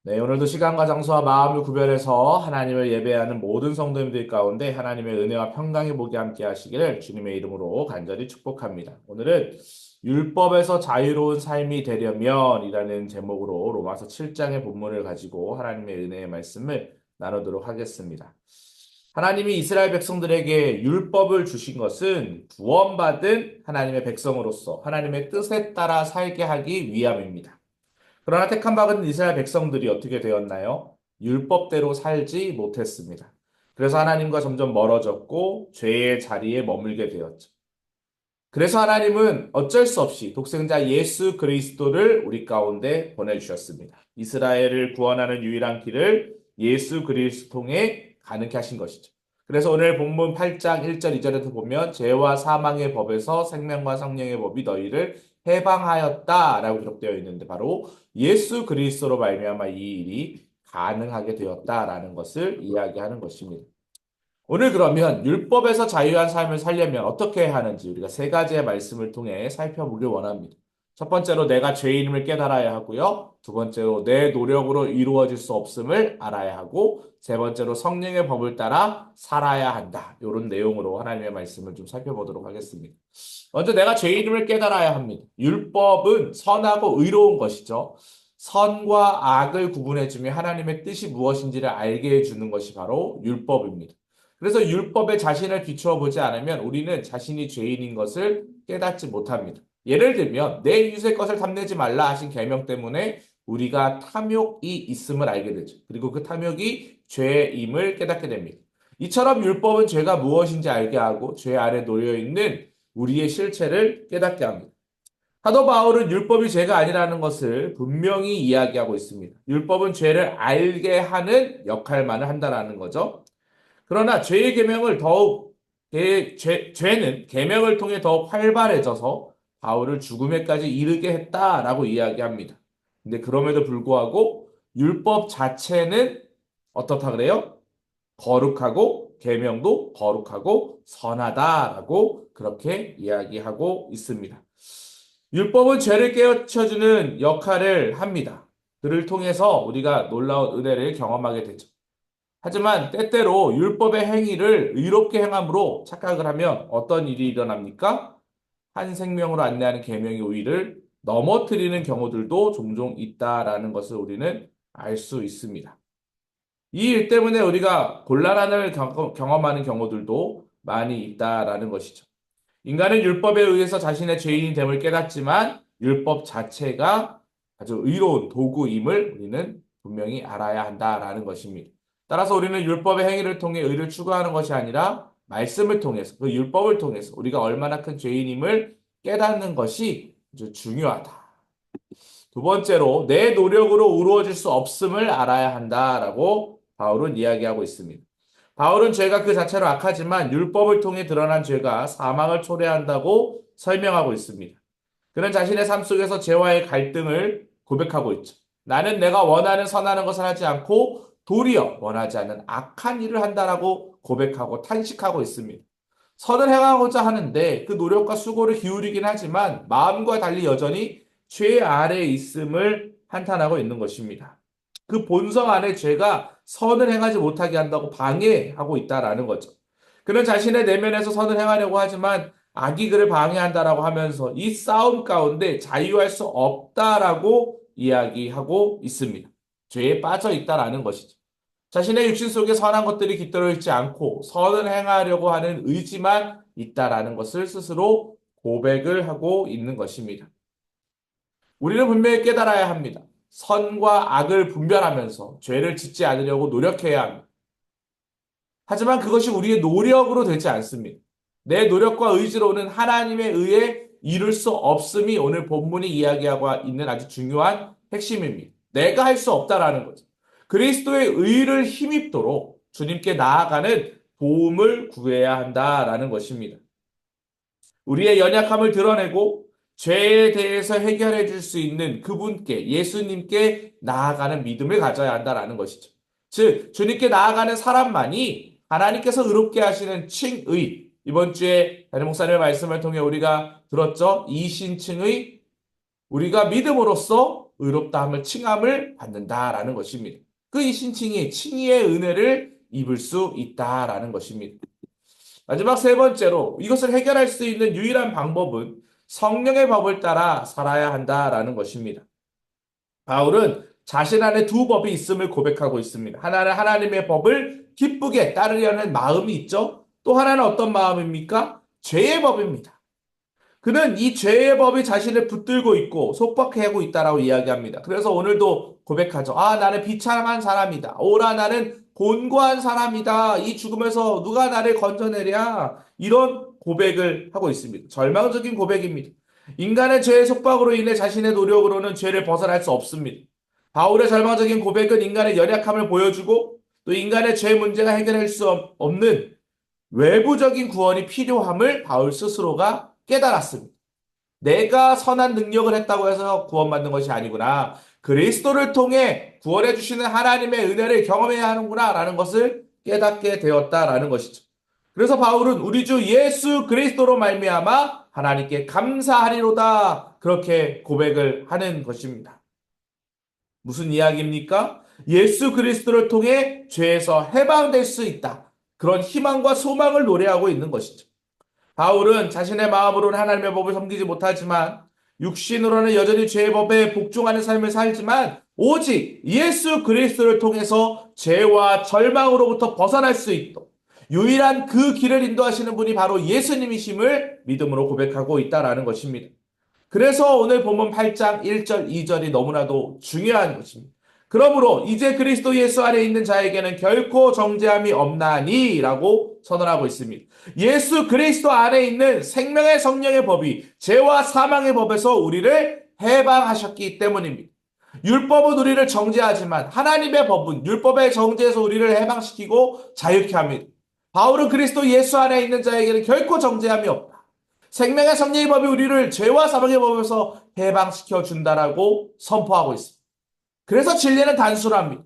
네, 오늘도 시간과 장소와 마음을 구별해서 하나님을 예배하는 모든 성도님들 가운데 하나님의 은혜와 평강의 복이 함께 하시기를 주님의 이름으로 간절히 축복합니다. 오늘은 율법에서 자유로운 삶이 되려면 이라는 제목으로 로마서 7장의 본문을 가지고 하나님의 은혜의 말씀을 나누도록 하겠습니다. 하나님이 이스라엘 백성들에게 율법을 주신 것은 구원받은 하나님의 백성으로서 하나님의 뜻에 따라 살게 하기 위함입니다. 그러나 택한 받은 이스라엘 백성들이 어떻게 되었나요? 율법대로 살지 못했습니다. 그래서 하나님과 점점 멀어졌고 죄의 자리에 머물게 되었죠. 그래서 하나님은 어쩔 수 없이 독생자 예수 그리스도를 우리 가운데 보내주셨습니다. 이스라엘을 구원하는 유일한 길을 예수 그리스도 통해 가능케 하신 것이죠. 그래서 오늘 본문 8장 1절 2절에서 보면 죄와 사망의 법에서 생명과 성령의 법이 너희를 해방하였다라고 기록되어 있는데 바로 예수 그리스도로 말미암아 이 일이 가능하게 되었다라는 것을 이야기하는 것입니다. 오늘 그러면 율법에서 자유한 삶을 살려면 어떻게 해야 하는지 우리가 세 가지의 말씀을 통해 살펴보길 원합니다. 첫 번째로 내가 죄인임을 깨달아야 하고요. 두 번째로 내 노력으로 이루어질 수 없음을 알아야 하고 세 번째로 성령의 법을 따라 살아야 한다. 이런 내용으로 하나님의 말씀을 좀 살펴보도록 하겠습니다. 먼저 내가 죄인임을 깨달아야 합니다. 율법은 선하고 의로운 것이죠. 선과 악을 구분해주며 하나님의 뜻이 무엇인지를 알게 해주는 것이 바로 율법입니다. 그래서 율법에 자신을 비추어 보지 않으면 우리는 자신이 죄인인 것을 깨닫지 못합니다. 예를 들면 내 이웃의 것을 탐내지 말라 하신 계명 때문에 우리가 탐욕이 있음을 알게 되죠. 그리고 그 탐욕이 죄임을 깨닫게 됩니다. 이처럼 율법은 죄가 무엇인지 알게 하고 죄 아래 놓여 있는 우리의 실체를 깨닫게 합니다. 사도 바울은 율법이 죄가 아니라는 것을 분명히 이야기하고 있습니다. 율법은 죄를 알게 하는 역할만을 한다는 거죠. 그러나 죄의 계명을 더욱 죄는 계명을 통해 더욱 활발해져서 바울을 죽음에까지 이르게 했다라고 이야기합니다. 근데 그럼에도 불구하고 율법 자체는 어떻다 그래요? 거룩하고 계명도 거룩하고 선하다라고 그렇게 이야기하고 있습니다. 율법은 죄를 깨우쳐주는 역할을 합니다. 그를 통해서 우리가 놀라운 은혜를 경험하게 되죠. 하지만 때때로 율법의 행위를 의롭게 행함으로 착각을 하면 어떤 일이 일어납니까? 한 생명으로 안내하는 계명의 우위를 넘어뜨리는 경우들도 종종 있다라는 것을 우리는 알 수 있습니다. 이 일 때문에 우리가 곤란함을 경험하는 경우들도 많이 있다라는 것이죠. 인간은 율법에 의해서 자신의 죄인이 됨을 깨닫지만 율법 자체가 아주 의로운 도구임을 우리는 분명히 알아야 한다라는 것입니다. 따라서 우리는 율법의 행위를 통해 의를 추구하는 것이 아니라 말씀을 통해서 그 율법을 통해서 우리가 얼마나 큰 죄인임을 깨닫는 것이 아주 중요하다. 두 번째로 내 노력으로 이루어질 수 없음을 알아야 한다라고 바울은 이야기하고 있습니다. 바울은 죄가 그 자체로 악하지만 율법을 통해 드러난 죄가 사망을 초래한다고 설명하고 있습니다. 그는 자신의 삶 속에서 죄와의 갈등을 고백하고 있죠. 나는 내가 원하는 선하는 것을 하지 않고 도리어 원하지 않는 악한 일을 한다라고 고백하고 탄식하고 있습니다. 선을 행하고자 하는데 그 노력과 수고를 기울이긴 하지만 마음과 달리 여전히 죄 아래에 있음을 한탄하고 있는 것입니다. 그 본성 안에 죄가 선을 행하지 못하게 한다고 방해하고 있다라는 거죠. 그는 자신의 내면에서 선을 행하려고 하지만 악이 그를 방해한다라고 하면서 이 싸움 가운데 자유할 수 없다라고 이야기하고 있습니다. 죄에 빠져 있다라는 것이죠. 자신의 육신 속에 선한 것들이 깃들어 있지 않고 선을 행하려고 하는 의지만 있다라는 것을 스스로 고백을 하고 있는 것입니다. 우리는 분명히 깨달아야 합니다. 선과 악을 분별하면서 죄를 짓지 않으려고 노력해야 합니다. 하지만 그것이 우리의 노력으로 되지 않습니다. 내 노력과 의지로는 하나님에 의해 이룰 수 없음이 오늘 본문이 이야기하고 있는 아주 중요한 핵심입니다. 내가 할 수 없다라는 거죠. 그리스도의 의를 힘입도록 주님께 나아가는 도움을 구해야 한다라는 것입니다. 우리의 연약함을 드러내고 죄에 대해서 해결해 줄 수 있는 그분께 예수님께 나아가는 믿음을 가져야 한다라는 것이죠. 즉 주님께 나아가는 사람만이 하나님께서 의롭게 하시는 칭의 이번 주에 다른 목사님의 말씀을 통해 우리가 들었죠. 이신칭의 우리가 믿음으로써 의롭다함을 칭함을 받는다라는 것입니다. 그 이 신칭이 칭의의 은혜를 입을 수 있다라는 것입니다. 마지막 세 번째로 이것을 해결할 수 있는 유일한 방법은 성령의 법을 따라 살아야 한다라는 것입니다. 바울은 자신 안에 두 법이 있음을 고백하고 있습니다. 하나는 하나님의 법을 기쁘게 따르려는 마음이 있죠. 또 하나는 어떤 마음입니까? 죄의 법입니다. 그는 이 죄의 법이 자신을 붙들고 있고 속박하고 있다라고 이야기합니다. 그래서 오늘도 고백하죠. 아, 나는 비참한 사람이다. 오라, 나는 곤고한 사람이다. 이 죽음에서 누가 나를 건져내랴. 이런 고백을 하고 있습니다. 절망적인 고백입니다. 인간의 죄의 속박으로 인해 자신의 노력으로는 죄를 벗어날 수 없습니다. 바울의 절망적인 고백은 인간의 연약함을 보여주고 또 인간의 죄 문제가 해결할 수 없는 외부적인 구원이 필요함을 바울 스스로가 깨달았습니다. 내가 선한 능력을 했다고 해서 구원받는 것이 아니구나. 그리스도를 통해 구원해 주시는 하나님의 은혜를 경험해야 하는구나 라는 것을 깨닫게 되었다라는 것이죠. 그래서 바울은 우리 주 예수 그리스도로 말미암아 하나님께 감사하리로다 그렇게 고백을 하는 것입니다. 무슨 이야기입니까? 예수 그리스도를 통해 죄에서 해방될 수 있다. 그런 희망과 소망을 노래하고 있는 것이죠. 바울은 자신의 마음으로는 하나님의 법을 섬기지 못하지만 육신으로는 여전히 죄의 법에 복종하는 삶을 살지만 오직 예수 그리스도를 통해서 죄와 절망으로부터 벗어날 수 있도록 유일한 그 길을 인도하시는 분이 바로 예수님이심을 믿음으로 고백하고 있다라는 것입니다. 그래서 오늘 본문 8장 1절, 2절이 너무나도 중요한 것입니다. 그러므로 이제 그리스도 예수 안에 있는 자에게는 결코 정죄함이 없나니 라고 선언하고 있습니다. 예수 그리스도 안에 있는 생명의 성령의 법이 죄와 사망의 법에서 우리를 해방하셨기 때문입니다. 율법은 우리를 정죄하지만 하나님의 법은 율법의 정죄에서 우리를 해방시키고 자유케 합니다. 바울은 그리스도 예수 안에 있는 자에게는 결코 정죄함이 없다. 생명의 성령의 법이 우리를 죄와 사망의 법에서 해방시켜 준다라고 선포하고 있습니다. 그래서 진리는 단순합니다.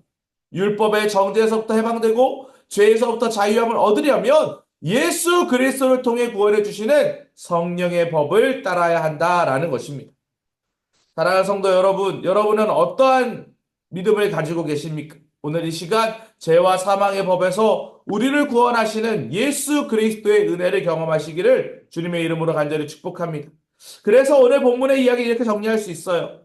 율법의 정죄에서부터 해방되고 죄에서부터 자유함을 얻으려면 예수 그리스도를 통해 구원해 주시는 성령의 법을 따라야 한다라는 것입니다. 사랑하는 성도 여러분, 여러분은 어떠한 믿음을 가지고 계십니까? 오늘 이 시간 죄와 사망의 법에서 우리를 구원하시는 예수 그리스도의 은혜를 경험하시기를 주님의 이름으로 간절히 축복합니다. 그래서 오늘 본문의 이야기 이렇게 정리할 수 있어요.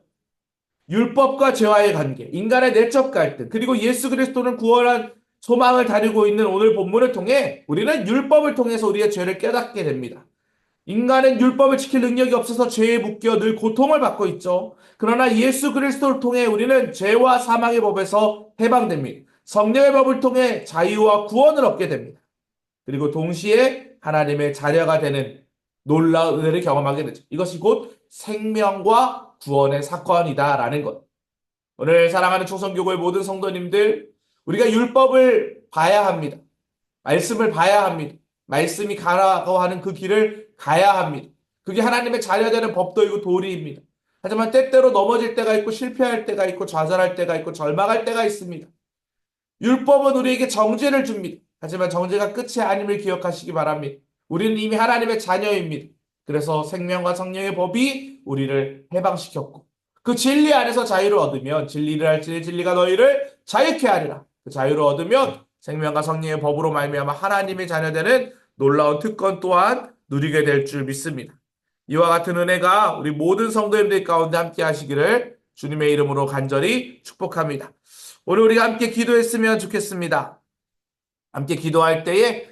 율법과 죄와의 관계, 인간의 내적 갈등, 그리고 예수 그리스도는 구원한 소망을 다루고 있는 오늘 본문을 통해 우리는 율법을 통해서 우리의 죄를 깨닫게 됩니다. 인간은 율법을 지킬 능력이 없어서 죄에 묶여 늘 고통을 받고 있죠. 그러나 예수 그리스도를 통해 우리는 죄와 사망의 법에서 해방됩니다. 성령의 법을 통해 자유와 구원을 얻게 됩니다. 그리고 동시에 하나님의 자녀가 되는 놀라운 은혜를 경험하게 되죠. 이것이 곧 생명과 구원의 사건이다라는 것. 오늘 사랑하는 충성교会모든 성도님들, 우리가 율법을 봐야 합니다. 말씀을 봐야 합니다. 말씀이 가라고 하는 그 길을 가야 합니다. 그게 하나님의 자녀되는 법도이고 도리입니다. 하지만 때때로 넘어질 때가 있고 실패할 때가 있고 좌절할 때가 있고 절망할 때가 있습니다. 율법은 우리에게 정죄를 줍니다. 하지만 정죄가 끝이 아님을 기억하시기 바랍니다. 우리는 이미 하나님의 자녀입니다. 그래서 생명과 성령의 법이 우리를 해방시켰고 그 진리 안에서 자유를 얻으면 진리를 알지니 진리가 너희를 자유케 하리라. 그 자유를 얻으면 생명과 성령의 법으로 말미암아 하나님의 자녀되는 놀라운 특권 또한 누리게 될 줄 믿습니다. 이와 같은 은혜가 우리 모든 성도님들 가운데 함께 하시기를 주님의 이름으로 간절히 축복합니다. 오늘 우리가 함께 기도했으면 좋겠습니다. 함께 기도할 때에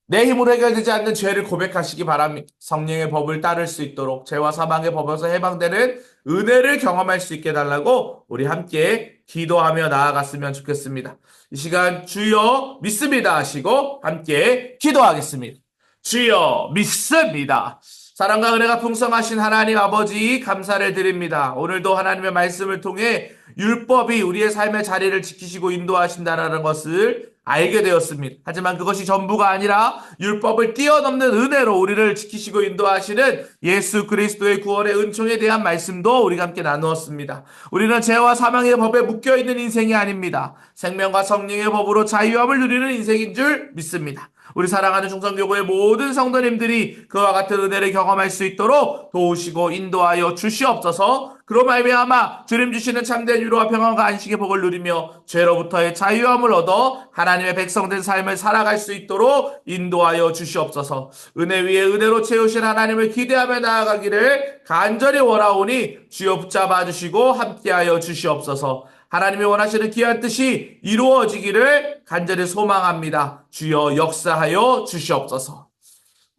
내 힘으로 해결되지 않는 죄를 고백하시기 바랍니다. 성령의 법을 따를 수 있도록 죄와 사망의 법에서 해방되는 은혜를 경험할 수 있게 해달라고 우리 함께 기도하며 나아갔으면 좋겠습니다. 이 시간 주여 믿습니다 하시고 함께 기도하겠습니다. 주여 믿습니다. 사랑과 은혜가 풍성하신 하나님 아버지 감사를 드립니다. 오늘도 하나님의 말씀을 통해 율법이 우리의 삶의 자리를 지키시고 인도하신다는 것을 알게 되었습니다. 하지만 그것이 전부가 아니라 율법을 뛰어넘는 은혜로 우리를 지키시고 인도하시는 예수 그리스도의 구원의 은총에 대한 말씀도 우리가 함께 나누었습니다. 우리는 죄와 사망의 법에 묶여있는 인생이 아닙니다. 생명과 성령의 법으로 자유함을 누리는 인생인 줄 믿습니다. 우리 사랑하는 충성교회의 모든 성도님들이 그와 같은 은혜를 경험할 수 있도록 도우시고 인도하여 주시옵소서. 그로 말미암아 주님 주시는 참된 위로와 평안과 안식의 복을 누리며 죄로부터의 자유함을 얻어 하나님의 백성된 삶을 살아갈 수 있도록 인도하여 주시옵소서. 은혜 위에 은혜로 채우신 하나님을 기대하며 나아가기를 간절히 원하오니 주여 붙잡아 주시고 함께하여 주시옵소서. 하나님이 원하시는 귀한 뜻이 이루어지기를 간절히 소망합니다. 주여 역사하여 주시옵소서.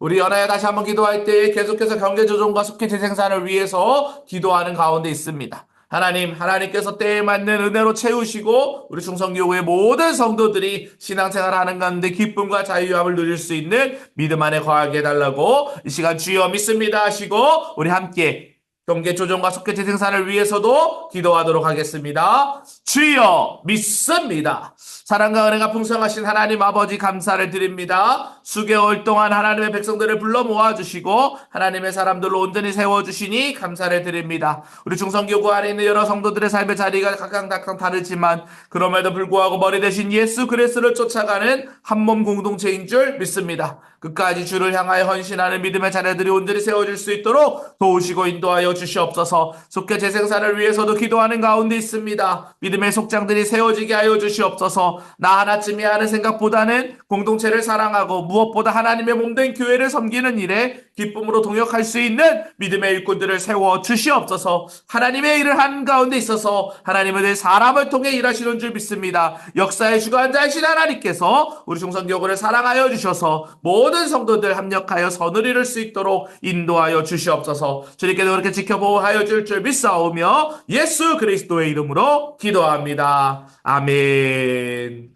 우리 연하여 다시 한번 기도할 때 계속해서 경제조정과 속회 재생산을 위해서 기도하는 가운데 있습니다. 하나님께서 때에 맞는 은혜로 채우시고 우리 충성교회의 모든 성도들이 신앙생활하는 가운데 기쁨과 자유함을 누릴 수 있는 믿음 안에 거하게 해달라고 이 시간 주여 믿습니다 하시고 우리 함께 경계 조정과 속회 재생산을 위해서도 기도하도록 하겠습니다. 주여 믿습니다. 사랑과 은혜가 풍성하신 하나님 아버지 감사를 드립니다. 수개월 동안 하나님의 백성들을 불러 모아주시고 하나님의 사람들로 온전히 세워주시니 감사를 드립니다. 우리 충성교구 안에 있는 여러 성도들의 삶의 자리가 각각 다르지만 그럼에도 불구하고 머리 대신 예수 그리스도를 쫓아가는 한몸 공동체인 줄 믿습니다. 끝까지 주를 향하여 헌신하는 믿음의 자녀들이 온전히 세워질 수 있도록 도우시고 인도하여 주시옵소서. 속회 재생산을 위해서도 기도하는 가운데 있습니다. 믿음의 속장들이 세워지게 하여 주시옵소서. 나 하나쯤이 하는 생각보다는 공동체를 사랑하고 무엇보다 하나님의 몸된 교회를 섬기는 일에 기쁨으로 동역할 수 있는 믿음의 일꾼들을 세워 주시옵소서. 하나님의 일을 하는 가운데 있어서 하나님은 늘 사람을 통해 일하시는 줄 믿습니다. 역사의 주관자이신 하나님께서 우리 충성교구를 사랑하여 주셔서 모든 성도들 합력하여 선을 이룰 수 있도록 인도하여 주시옵소서. 주님께서 그렇게 지켜보호하여 줄 믿사오며 예수 그리스도의 이름으로 기도합니다. 아멘.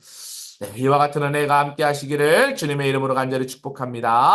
네, 이와 같은 은혜가 함께 하시기를 주님의 이름으로 간절히 축복합니다.